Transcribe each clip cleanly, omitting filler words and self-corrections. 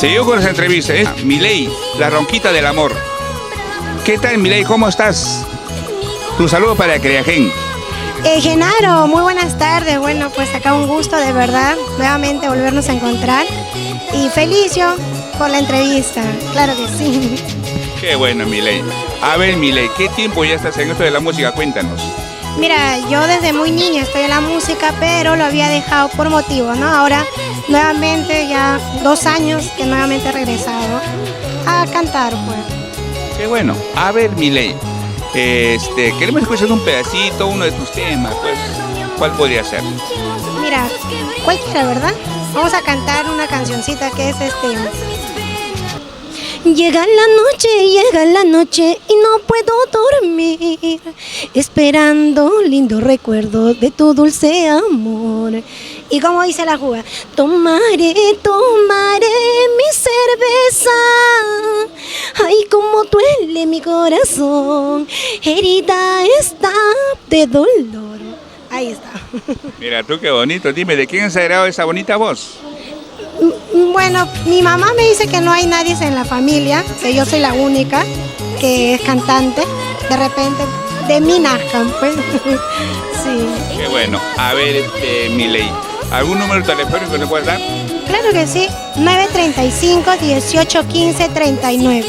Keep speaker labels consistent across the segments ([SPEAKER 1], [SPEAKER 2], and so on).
[SPEAKER 1] Seguimos con las entrevistas. Milei, la ronquita del amor. ¿Qué tal, Milei? ¿Cómo estás? Tu saludo para Creagen.
[SPEAKER 2] Genaro, muy buenas tardes. Bueno, pues acá un gusto de verdad, nuevamente volvernos a encontrar. Y feliz yo por la entrevista, claro que sí.
[SPEAKER 1] Qué bueno, Milei. A ver, Milei, ¿qué tiempo ya estás en esto de la música? Cuéntanos.
[SPEAKER 2] Mira, yo desde muy niña estoy en la música, pero lo había dejado por motivos, ¿no? Ahora, nuevamente, ya 2 años que nuevamente he regresado a cantar, pues.
[SPEAKER 1] Qué bueno. A ver, Milei, queremos escuchar un pedacito, uno de tus temas, pues. ¿Cuál podría ser?
[SPEAKER 2] Mira, cualquiera, ¿verdad? Vamos a cantar una cancioncita que es Llega la noche y no puedo dormir, esperando un lindo recuerdo de tu dulce amor. Y como dice la juga, tomaré mi cerveza. Ay, cómo duele mi corazón, herida está de dolor. Ahí está.
[SPEAKER 1] Mira tú, qué bonito. Dime, ¿de quién se ha grabado esa bonita voz?
[SPEAKER 2] Bueno, mi mamá me dice que no hay nadie en la familia, que yo soy la única que es cantante. De repente, de mí nazcan, pues. Sí.
[SPEAKER 1] Qué bueno. A ver, Milei, ¿algún número telefónico que te puedas dar?
[SPEAKER 2] Claro que sí, 935-1815-39.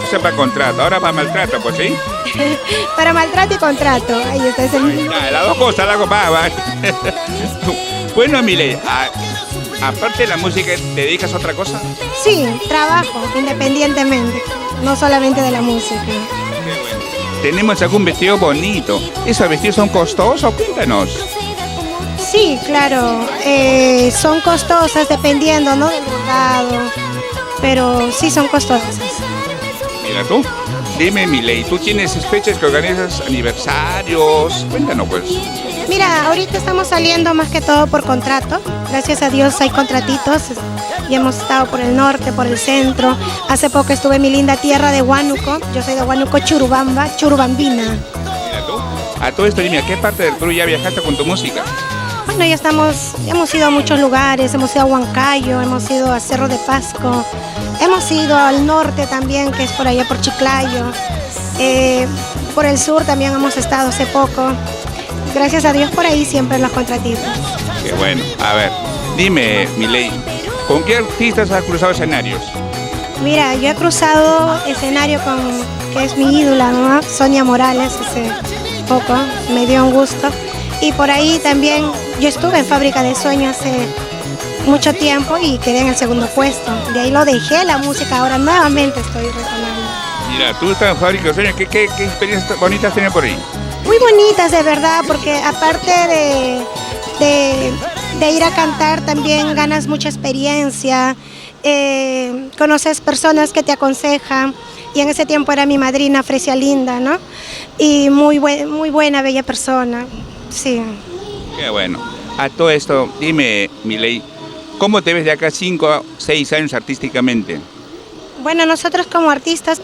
[SPEAKER 1] Eso es para contrato, ahora para maltrato, pues sí.
[SPEAKER 2] Para maltrato y contrato, ahí está ese mismo.
[SPEAKER 1] Las dos cosas, las cosas. Bueno, Milei, aparte de la música, ¿te dedicas a otra cosa?
[SPEAKER 2] Sí, trabajo independientemente, no solamente de la música.
[SPEAKER 1] Qué bueno. Tenemos algún vestido bonito. ¿Esos vestidos son costosos? Cuéntanos.
[SPEAKER 2] Sí, claro, son costosas dependiendo, ¿no?, del bordado, pero sí son costosas.
[SPEAKER 1] Mira tú, dime, Milei, ¿tú tienes fechas que organizas aniversarios? Cuéntanos, pues.
[SPEAKER 2] Mira, ahorita estamos saliendo más que todo por contrato. Gracias a Dios hay contratitos y hemos estado por el norte, por el centro. Hace poco estuve en mi linda tierra de Huánuco. Yo soy de Huánuco, Churubambina.
[SPEAKER 1] Mira tú, a todo esto dime, ¿a qué parte del Perú ya viajaste con tu música?
[SPEAKER 2] Bueno, hemos ido a muchos lugares, hemos ido a Huancayo, hemos ido a Cerro de Pasco, hemos ido al norte también, que es por allá por Chiclayo. Por el sur también hemos estado hace poco. Gracias a Dios por ahí siempre los contratistas.
[SPEAKER 1] Qué bueno. A ver, dime, Milei, ¿con qué artistas has cruzado escenarios?
[SPEAKER 2] Mira, yo he cruzado escenario que es mi ídola, ¿no?, Sonia Morales, hace poco, me dio un gusto. Y por ahí también, yo estuve en Fábrica de Sueños hace mucho tiempo y quedé en el 2.º puesto. De ahí lo dejé la música, ahora nuevamente estoy retomando.
[SPEAKER 1] Mira, tú estás en Fábrica de Sueños, ¿qué experiencias bonitas tienes por ahí?
[SPEAKER 2] Muy bonitas, de verdad, porque aparte de ir a cantar, también ganas mucha experiencia, conoces personas que te aconsejan, y en ese tiempo era mi madrina, Fresia Linda, ¿no? Y muy buena, bella persona, sí.
[SPEAKER 1] Qué bueno. A todo esto, dime, Milei, ¿cómo te ves de acá 5 o 6 años artísticamente?
[SPEAKER 2] Bueno, nosotros como artistas,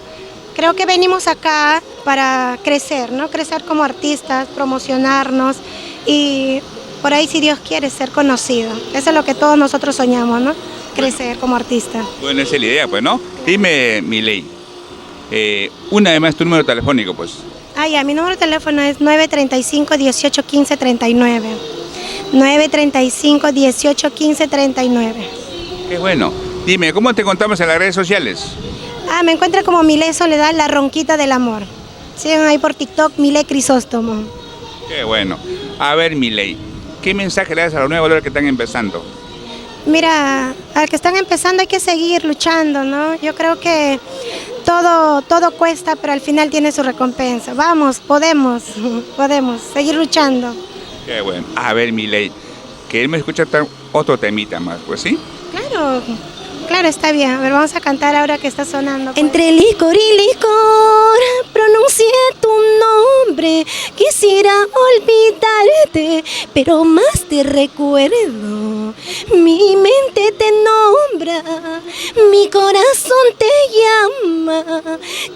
[SPEAKER 2] creo que venimos acá para crecer, ¿no? Crecer como artistas, promocionarnos y por ahí, si Dios quiere, ser conocido. Eso es lo que todos nosotros soñamos, ¿no? Crecer como artista.
[SPEAKER 1] Bueno, esa es la idea, pues, ¿no? Dime, Milei, una vez más tu número telefónico, pues.
[SPEAKER 2] Ya, mi número de teléfono es 935-1815-39. 935-1815-39.
[SPEAKER 1] Qué bueno. Dime, ¿cómo te contamos en las redes sociales?
[SPEAKER 2] Me encuentro como Milei Soledad, la ronquita del amor. Sigan ahí por TikTok, Milei Crisóstomo.
[SPEAKER 1] Qué bueno. A ver, Milei, ¿qué mensaje le das a los nuevos valores que están empezando?
[SPEAKER 2] Mira, al que están empezando hay que seguir luchando, ¿no? Yo creo que todo cuesta, pero al final tiene su recompensa. Vamos, podemos seguir luchando.
[SPEAKER 1] Qué bueno. A ver, Milei, queremos escuchar otro temita más, pues, ¿sí?
[SPEAKER 2] Claro, está bien. A ver, vamos a cantar ahora que está sonando. Pues.
[SPEAKER 3] Entre licor y licor pronuncié tu nombre. Quisiera olvidarte, pero más te recuerdo. Mi mente te nombra, mi corazón te llama.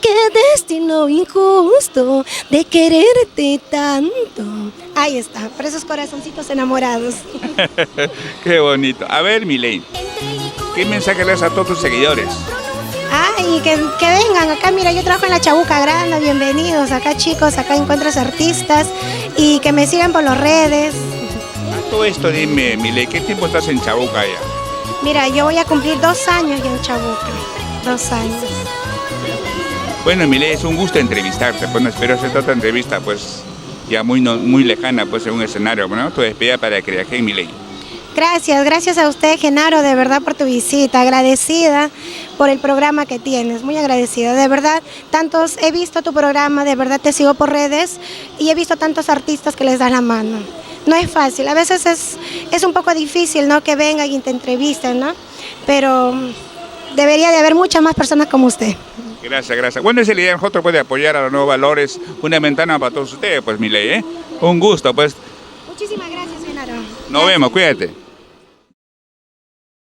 [SPEAKER 3] Qué destino injusto de quererte tanto.
[SPEAKER 2] Ahí está, por esos corazoncitos enamorados.
[SPEAKER 1] Qué bonito. A ver, Milei.
[SPEAKER 3] Entre licor
[SPEAKER 1] ¿Qué mensaje le das a todos tus seguidores?
[SPEAKER 2] Y que vengan acá, mira, yo trabajo en la Chabuca Grande, bienvenidos acá chicos, acá encuentras artistas y que me sigan por las redes.
[SPEAKER 1] A todo esto dime, Milei, ¿qué tiempo estás en Chabuca ya?
[SPEAKER 2] Mira, yo voy a cumplir 2 años ya en Chabuca, 2 años.
[SPEAKER 1] Bueno, Milei, es un gusto entrevistarte, pues no espero hacer otra entrevista, pues ya muy lejana, pues en un escenario, ¿no? Tu despedida para Criagen, Milei.
[SPEAKER 2] Gracias a usted, Genaro, de verdad por tu visita, agradecida por el programa que tienes, muy agradecida, de verdad, he visto tu programa, de verdad te sigo por redes y he visto tantos artistas que les das la mano. No es fácil, a veces es un poco difícil, ¿no?, que vengan y te entrevisten, ¿no?, pero debería de haber muchas más personas como usted.
[SPEAKER 1] Gracias. Bueno, esa es la idea, nosotros puede apoyar a los nuevos valores, una ventana para todos ustedes, pues Milei, ¿eh? Un gusto, pues.
[SPEAKER 2] Muchísimas gracias, Genaro.
[SPEAKER 1] Nos vemos, cuídate.